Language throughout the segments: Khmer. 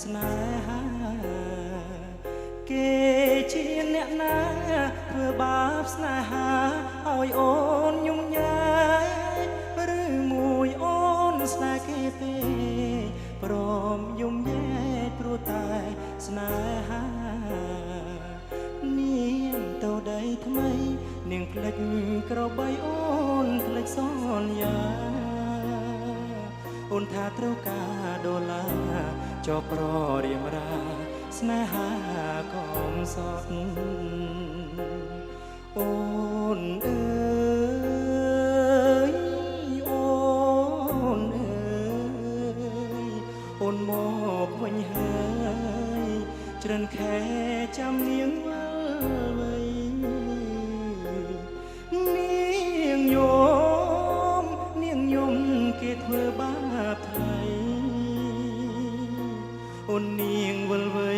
ស្នេហាគេជាអ្នកណាធ្វើបាបស្នេហាឲ្យអូនញញែឬមួយអូនស្នេហ៍គេពេព្រមយំញែព្រោះតែស្នេហានាងទៅដីថ្មីនាងភ្លេចក្របីអូនភ្លេចសន្យាអូនថាត្រូវការដុល្លារចុះប្ររៀមរាស្នេហាកុំសត់អូនអើយអូនអើយអូនមកវិញហើយច្រិនខែចាំនាងវល់វៃនាងយំគេធ្វើបាបថ្លៃអូននាងវល់វៃ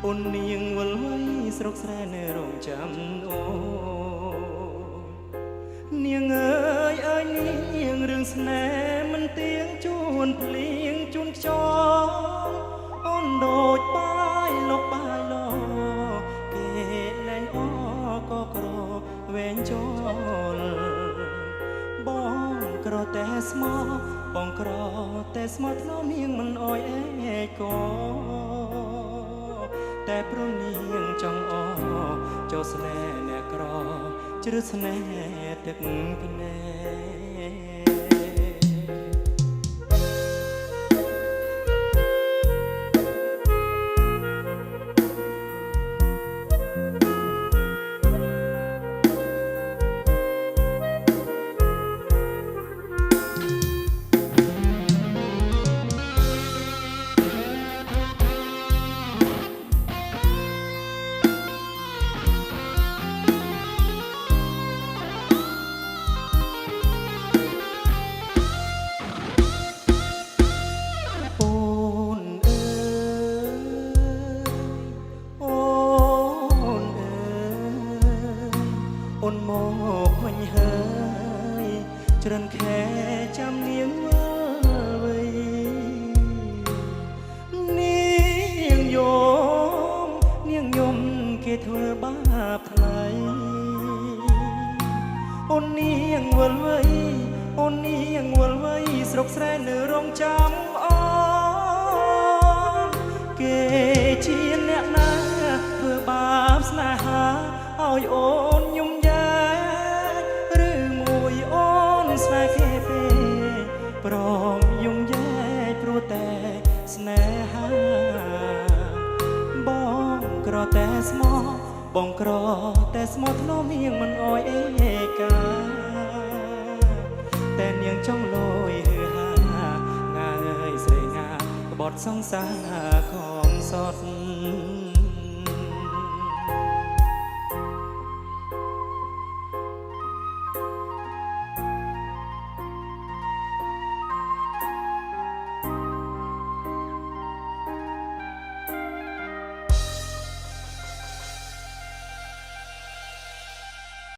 អូននាងវល់វៃស្រុកស្រែនៅរងចាំអូនាងអើយនាងរឿងស្នេហ៍មិនទៀងជួនភ្លៀងជូនខ្យល់អូនដូចបាយលុបបាយលគេលែងអក៏ក្រវែងចូលបងក្រតែស្មោះបងក្រតែស្មោះធ្នោនាងមិនអោយអេកតែព្រោះនាងចង់អចូលស្នេហ៍អ្នកក្រជ្រឹះស្នេហ៍ទឹកភ្នែកអូនមកវិញហើយច្រិនខែចាំនាងវល់វៃនាងយំគេធ្វើបាបថ្លៃអូននាងវល់វៃអូននាងវល់វៃស្រុកស្រែនៅរងចាំអូនគេជាអ្នកណាធ្វើបាបស្នេហាឲ្យអូនយំព្រមយំញែព្រោះតែស្នេហាបងក្រតែស្មោះបងក្រតែស្មោះធ្នោនាងមិនអោយអេកាតែនាងចង់លយហឺហាងាយស្រីងាក្បត់សង្សារខំសត់